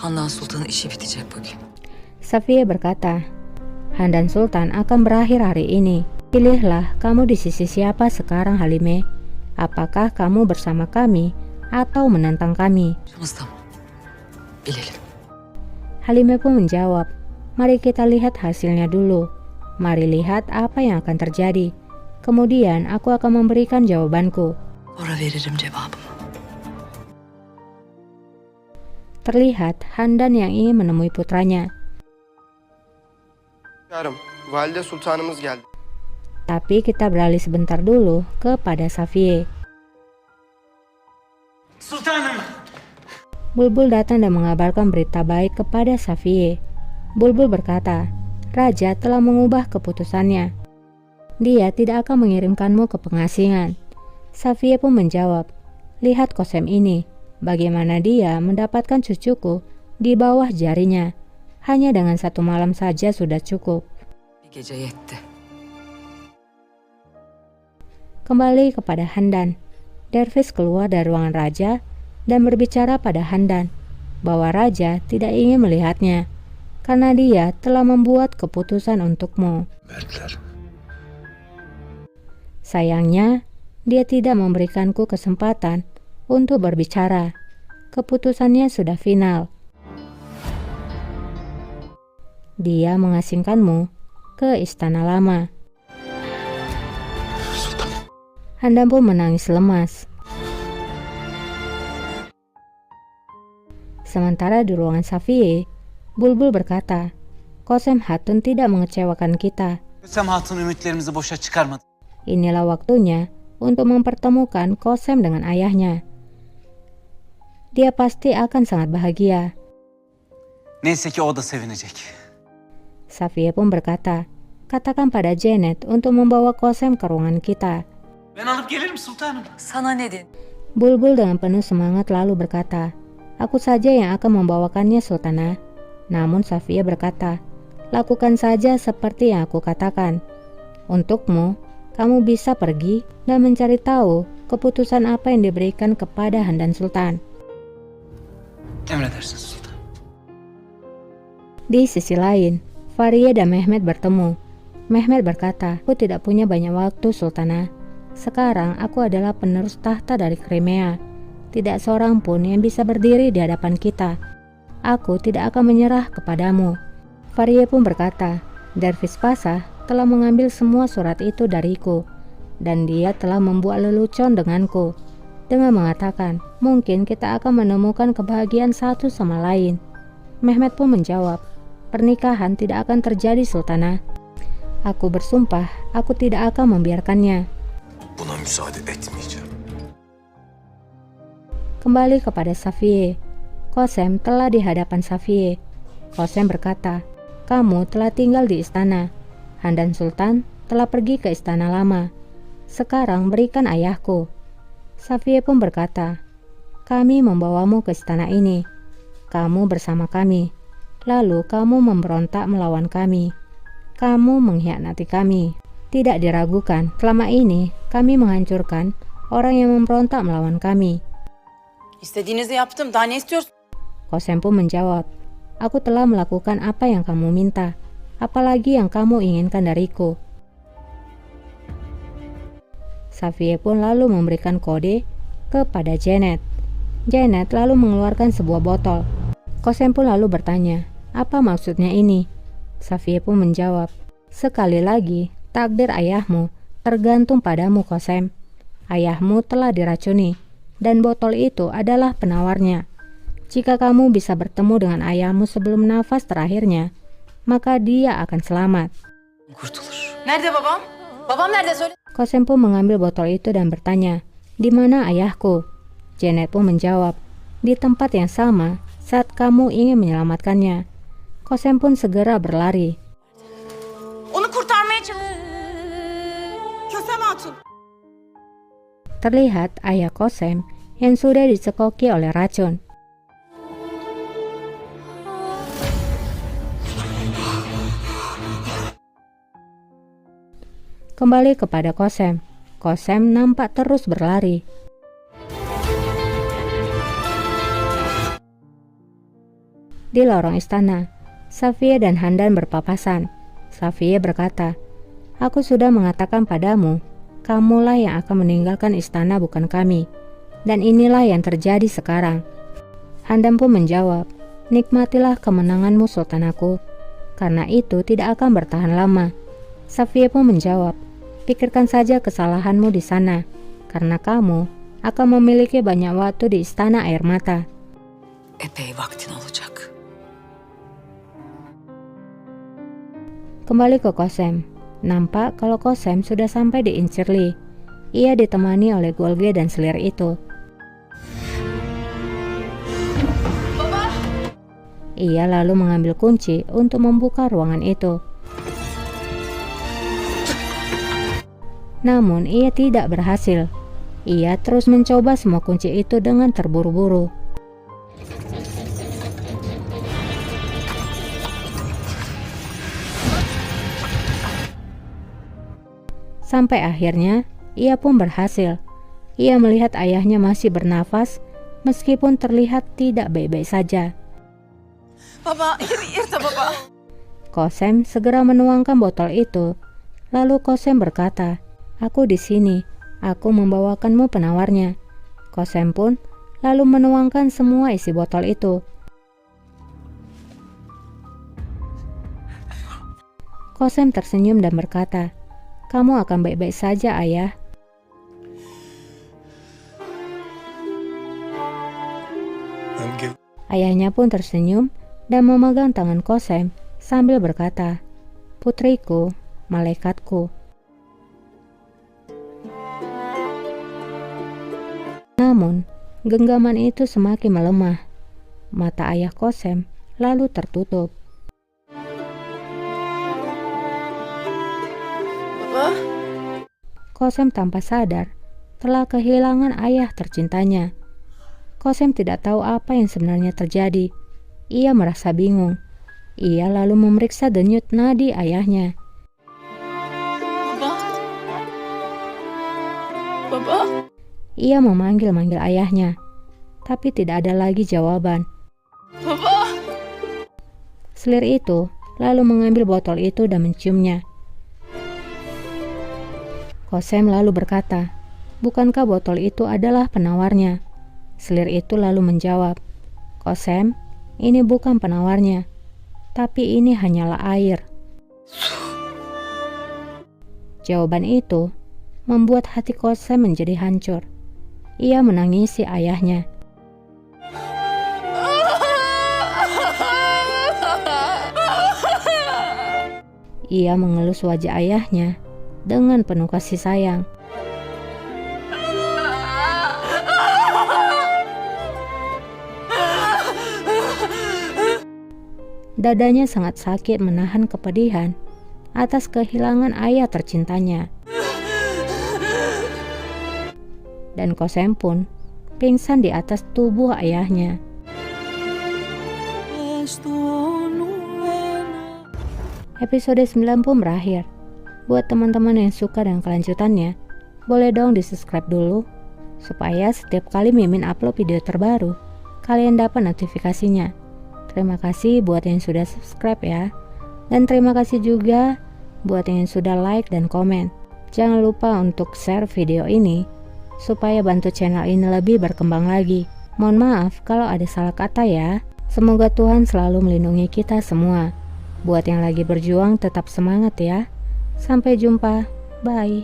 Handan Sultan'ın işi bitecek bugün. Safiye berkata, Handan Sultan akan berakhir hari ini. Pilihlah kamu di sisi siapa sekarang Halime. Apakah kamu bersama kami atau menentang kami? Aramızda mı? Bilelim. Halime pun menjawab, mari kita lihat hasilnya dulu. Mari lihat apa yang akan terjadi. Kemudian aku akan memberikan jawabanku. Sonra veririm cevabımı. Terlihat Handan yang ingin menemui putranya. Hünkârım, Valide Sultanımız geldi. Tapi kita beralih sebentar dulu kepada Safiye. Sultanım! Bulbul datang dan mengabarkan berita baik kepada Safiye. Bulbul berkata, Raja telah mengubah keputusannya. Dia tidak akan mengirimkanmu ke pengasingan. Safiye pun menjawab, lihat Kosem ini, bagaimana dia mendapatkan cucuku di bawah jarinya. Hanya dengan 1 malam saja sudah cukup. Bir gece yetti. Kembali kepada Handan. Dervis keluar dari ruangan raja dan berbicara pada Handan bahwa raja tidak ingin melihatnya karena dia telah membuat keputusan untukmu. Sayangnya, dia tidak memberikanku kesempatan untuk berbicara. Keputusannya sudah final. Dia mengasingkanmu ke istana lama. Handan pun menangis lemas. Sementara di ruangan Safiye, Bulbul berkata, Kosem Hatun tidak mengecewakan kita. Kösem Hatun ümitlerimizi boşa çıkarmadı. Inilah waktunya untuk mempertemukan Kosem dengan ayahnya. Dia pasti akan sangat bahagia. Neyse ki o da sevinecek. Safiye pun berkata, katakan pada Janet untuk membawa Kosem ke ruangan kita. Ben alıp gelirim sultanım. Sana ne dedin? Bulbul dengan penuh semangat lalu berkata, aku saja yang akan membawakannya Sultana. Namun Safiye berkata, lakukan saja seperti yang aku katakan. Untukmu, kamu bisa pergi dan mencari tahu keputusan apa yang diberikan kepada Handan Sultan. Emredersin sultan. Di sisi lain, Fariye dan Mehmet bertemu. Mehmet berkata, aku tidak punya banyak waktu Sultana. Sekarang aku adalah penerus tahta dari Crimea. Tidak seorang pun yang bisa berdiri di hadapan kita. Aku tidak akan menyerah kepadamu. Fariye pun berkata, Dervis Pasha telah mengambil semua surat itu dariku, dan dia telah membuat lelucon denganku, dengan mengatakan, mungkin kita akan menemukan kebahagiaan satu sama lain. Mehmet pun menjawab, pernikahan tidak akan terjadi Sultana. Aku bersumpah, aku tidak akan membiarkannya. Buna müsaade etmeyeceğim. Kembali kepada Safiye. Kosem telah di hadapan Safiye. Kosem berkata, kamu telah tinggal di istana. Handan Sultan telah pergi ke istana lama. Sekarang berikan ayahku. Safiye pun berkata, kami membawamu ke istana ini. Kamu bersama kami. Lalu kamu memberontak melawan kami. Kamu mengkhianati kami. Tidak diragukan, selama ini kami menghancurkan orang yang memberontak melawan kami. İstediğinizi yaptım. Daha ne istiyorsun? Kosem pun menjawab, aku telah melakukan apa yang kamu minta. Apalagi yang kamu inginkan dariku. Safiye pun lalu memberikan kode kepada Janet. Janet lalu mengeluarkan sebuah botol. Kosem pun lalu bertanya, apa maksudnya ini? Safiye pun menjawab, sekali lagi, takdir ayahmu tergantung padamu Kosem. Ayahmu telah diracuni, dan botol itu adalah penawarnya. Jika kamu bisa bertemu dengan ayahmu sebelum nafas terakhirnya, maka dia akan selamat. Kurtulur. Nerede babam? Babam nerede söyle? Kosem pun mengambil botol itu dan bertanya, di mana ayahku? Janet pun menjawab, di tempat yang sama saat kamu ingin menyelamatkannya. Kosem pun segera berlari. Onu kurtarmaya çalış. Kösem Hatun. Terlihat ayah Kosem yang sudah dicekoki oleh racun. Kembali kepada Kosem. Kosem nampak terus berlari. Di lorong istana, Safie dan Handan berpapasan. Safie berkata, "Aku sudah mengatakan padamu, kamulah yang akan meninggalkan istana, bukan kami. Dan inilah yang terjadi sekarang." Handan pun menjawab, "Nikmatilah kemenanganmu, sultanaku. Karena itu tidak akan bertahan lama." Safie pun menjawab, "Pikirkan saja kesalahanmu di sana, karena kamu akan memiliki banyak waktu di istana air mata." Epey vaktin olacak. Kembali ke Kosem. Nampak kalau Kosem sudah sampai di Incirli. Ia ditemani oleh Golge dan selir itu. Ia lalu mengambil kunci untuk membuka ruangan itu. Namun ia tidak berhasil. Ia terus mencoba semua kunci itu dengan terburu-buru. Sampai akhirnya ia pun berhasil. Ia melihat ayahnya masih bernafas meskipun terlihat tidak baik-baik saja. Baba, irta baba. Kosem segera menuangkan botol itu. Lalu Kosem berkata, "Aku di sini. Aku membawakanmu penawarnya." Kosem pun lalu menuangkan semua isi botol itu. Kosem tersenyum dan berkata, "Kamu akan baik-baik saja, ayah." Ayahnya pun tersenyum dan memegang tangan Kosem sambil berkata, "Putriku, malaikatku." Namun, genggaman itu semakin melemah. Mata ayah Kosem lalu tertutup. Baba, Kosem tanpa sadar telah kehilangan ayah tercintanya. Kosem tidak tahu apa yang sebenarnya terjadi. Ia merasa bingung. Ia lalu memeriksa denyut nadi ayahnya. baba. Baba. Ia memanggil-manggil ayahnya, tapi tidak ada lagi jawaban. Baba. Selir itu lalu mengambil botol itu dan menciumnya. Kosem lalu berkata, "Bukankah botol itu adalah penawarnya?" Selir itu lalu menjawab, "Kosem, ini bukan penawarnya, tapi ini hanyalah air." Jawaban itu membuat hati Kosem menjadi hancur. Ia menangisi ayahnya. Ia mengelus wajah ayahnya dengan penuh kasih sayang. Dadanya sangat sakit menahan kepedihan atas kehilangan ayah tercintanya. Dan Kosem pun pingsan di atas tubuh ayahnya. Episode 9 pun berakhir. Buat teman-teman yang suka dengan kelanjutannya, boleh dong di-subscribe dulu, supaya setiap kali Mimin upload video terbaru, kalian dapat notifikasinya. Terima kasih buat yang sudah subscribe ya. Dan terima kasih juga buat yang sudah like dan komen. Jangan lupa untuk share video ini, supaya bantu channel ini lebih berkembang lagi. Mohon maaf kalau ada salah kata ya. Semoga Tuhan selalu melindungi kita semua. Buat yang lagi berjuang tetap semangat ya. Sampai jumpa. Bye.